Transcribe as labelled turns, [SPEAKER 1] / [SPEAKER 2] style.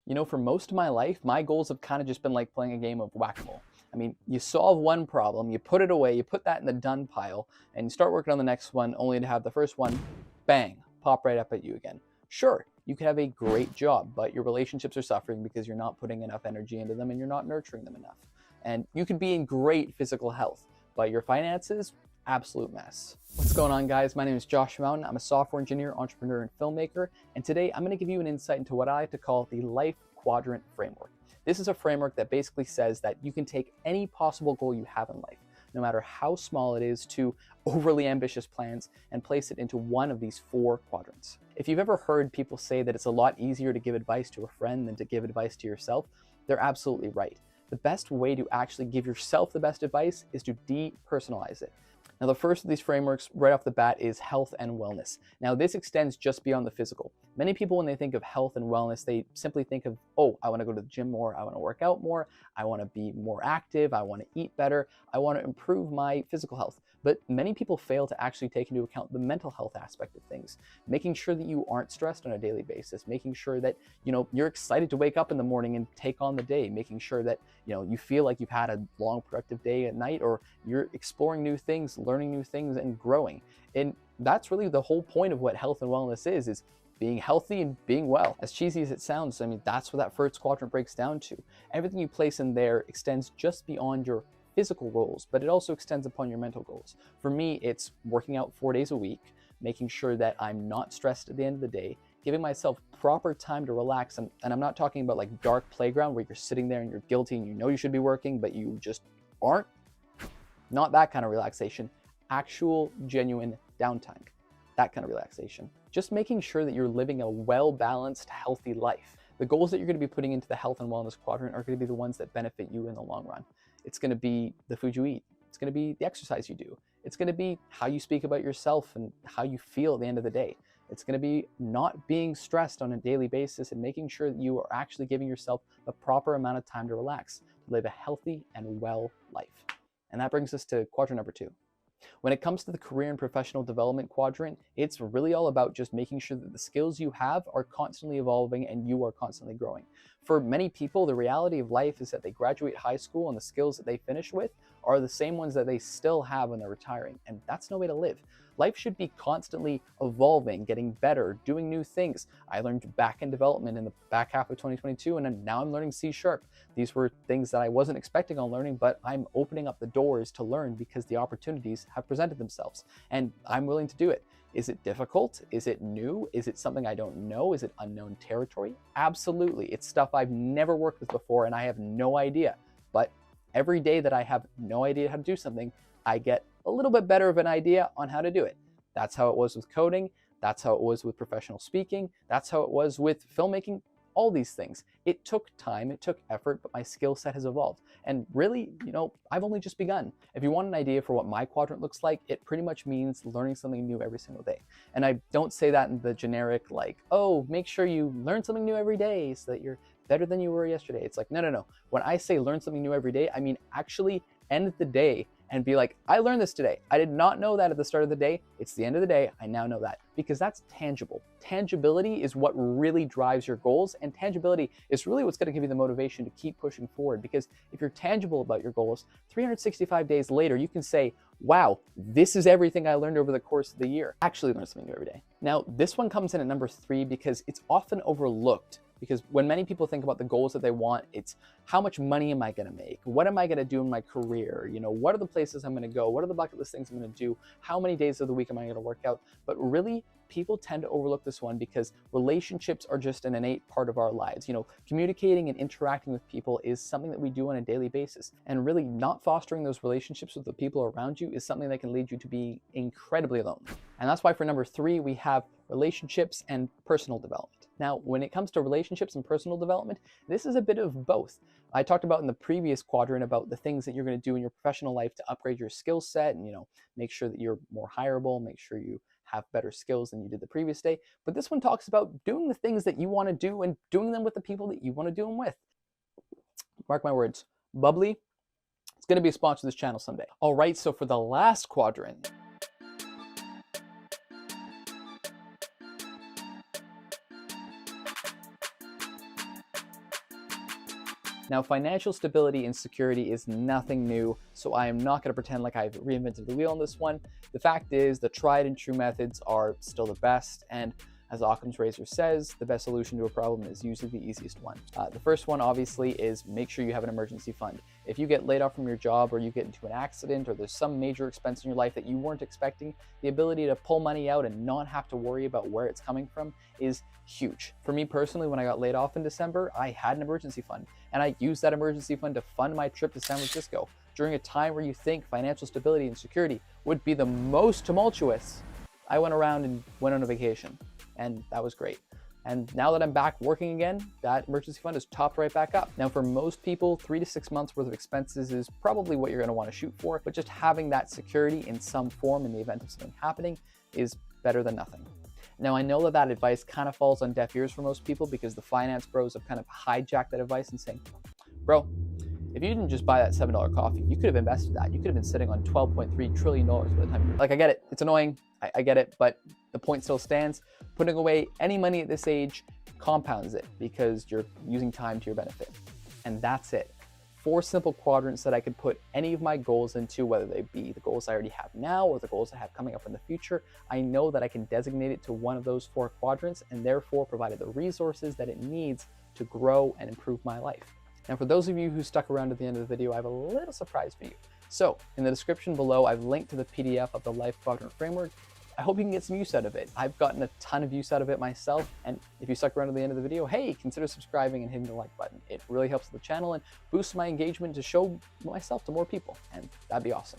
[SPEAKER 1] You know, for most of my life, my goals have kind of just been like playing a game of whack-a-mole. I mean, you solve one problem, you put it away, you put that in the done pile, and you start working on the next one only to have the first one, bang, pop right up at you again. Sure, you could have a great job, but your relationships are suffering because you're not putting enough energy into them and you're not nurturing them enough. And you could be in great physical health, but your finances, absolute mess. What's going on, guys? My name is Josh Mountain. I'm a software engineer, entrepreneur, and filmmaker. And today I'm going to give you an insight into what I like to call the life quadrant framework. This is a framework that basically says that you can take any possible goal you have in life, no matter how small it is, to overly ambitious plans, and place it into one of these four quadrants. If you've ever heard people say that it's a lot easier to give advice to a friend than to give advice to yourself, they're absolutely right. The best way to actually give yourself the best advice is to depersonalize it. Now, the first of these frameworks right off the bat is health and wellness. Now, this extends just beyond the physical. Many people, when they think of health and wellness, they simply think of, oh, I want to go to the gym more, I want to work out more, I want to be more active, I want to eat better, I want to improve my physical health. But many people fail to actually take into account the mental health aspect of things, making sure that you aren't stressed on a daily basis, making sure that, you're excited to wake up in the morning and take on the day, making sure that, you feel like you've had a long, productive day at night, or you're exploring new things, learning new things, and growing. And that's really the whole point of what health and wellness is being healthy and being well. As cheesy as it sounds, I mean, that's what that first quadrant breaks down to. Everything you place in there extends just beyond your physical goals, but it also extends upon your mental goals. For me, it's working out 4 days a week, making sure that I'm not stressed at the end of the day, giving myself proper time to relax. And I'm not talking about like dark playground where you're sitting there and you're guilty and you know you should be working, but you just aren't. Not that kind of relaxation. Actual, genuine downtime. That kind of relaxation. Just making sure that you're living a well-balanced, healthy life. The goals that you're going to be putting into the health and wellness quadrant are going to be the ones that benefit you in the long run. It's going to be the food you eat. It's going to be the exercise you do. It's going to be how you speak about yourself and how you feel at the end of the day. It's going to be not being stressed on a daily basis and making sure that you are actually giving yourself the proper amount of time to relax, to live a healthy and well life. And that brings us to quadrant number 2. When it comes to the career and professional development quadrant, it's really all about just making sure that the skills you have are constantly evolving and you are constantly growing. For many people, the reality of life is that they graduate high school and the skills that they finish with are the same ones that they still have when they're retiring, and that's no way to live. Life should be constantly evolving, getting better, doing new things. I learned back-end development in the back half of 2022, and now I'm learning C#. These were things that I wasn't expecting on learning, but I'm opening up the doors to learn because the opportunities have presented themselves, and I'm willing to do it. Is it difficult? Is it new? Is it something I don't know? Is it unknown territory? Absolutely. It's stuff I've never worked with before, and I have no idea. But every day that I have no idea how to do something, I get a little bit better of an idea on how to do it. That's how it was with coding. That's how it was with professional speaking. That's how it was with filmmaking. All these things. It took time, it took effort, but my skill set has evolved. And really, I've only just begun. If you want an idea for what my quadrant looks like, it pretty much means learning something new every single day. And I don't say that in the generic, like, oh, make sure you learn something new every day so that you're better than you were yesterday. It's like, no. When I say learn something new every day, I mean actually end the day and be like, I learned this today. I did not know that at the start of the day. It's the end of the day. I now know that, because that's tangible. Tangibility is what really drives your goals, and tangibility is really what's going to give you the motivation to keep pushing forward, because if you're tangible about your goals, 365 days later, you can say, wow, this is everything I learned over the course of the year. Actually learn something new every day. Now, this one comes in at number 3 because it's often overlooked. Because when many people think about the goals that they want, it's how much money am I going to make? What am I going to do in my career? What are the places I'm going to go? What are the bucket list things I'm going to do? How many days of the week am I going to work out? But really, people tend to overlook this one because relationships are just an innate part of our lives. Communicating and interacting with people is something that we do on a daily basis. And really not fostering those relationships with the people around you is something that can lead you to be incredibly alone. And that's why for number 3, we have relationships and personal development. Now, when it comes to relationships and personal development, this is a bit of both. I talked about in the previous quadrant about the things that you're going to do in your professional life to upgrade your skill set and, make sure that you're more hireable, make sure you have better skills than you did the previous day. But this one talks about doing the things that you want to do and doing them with the people that you want to do them with. Mark my words, Bubbly, it's going to be a sponsor of this channel someday. All right, so for the last quadrant, Now, financial stability and security is nothing new, so I am not going to pretend like I've reinvented the wheel on this one. The fact is, the tried and true methods are still the best, and as Occam's razor says, the best solution to a problem is usually the easiest one. The first one, obviously, is make sure you have an emergency fund. If you get laid off from your job, or you get into an accident, or there's some major expense in your life that you weren't expecting, the ability to pull money out and not have to worry about where it's coming from is huge. For me personally, when I got laid off in December, I had an emergency fund, and I used that emergency fund to fund my trip to San Francisco. During a time where you think financial stability and security would be the most tumultuous, I went around and went on a vacation. And that was great. And now that I'm back working again, that emergency fund is topped right back up. Now, for most people, 3 to 6 months worth of expenses is probably what you're going to want to shoot for, but just having that security in some form in the event of something happening is better than nothing. Now, I know that advice kind of falls on deaf ears for most people because the finance bros have kind of hijacked that advice and saying, bro, if you didn't just buy that $7 coffee, you could have invested that. You could have been sitting on $12.3 trillion by the time you're... Like, I get it. It's annoying. I get it. But the point still stands. Putting away any money at this age compounds it because you're using time to your benefit. And that's it. 4 simple quadrants that I could put any of my goals into, whether they be the goals I already have now or the goals I have coming up in the future. I know that I can designate it to one of those 4 quadrants and therefore provided the resources that it needs to grow and improve my life. Now, for those of you who stuck around to the end of the video, I have a little surprise for you. So, in the description below, I've linked to the PDF of the Life Quadrant Framework. I hope you can get some use out of it. I've gotten a ton of use out of it myself, and if you stuck around to the end of the video, hey, consider subscribing and hitting the like button. It really helps the channel and boosts my engagement to show myself to more people, and that'd be awesome.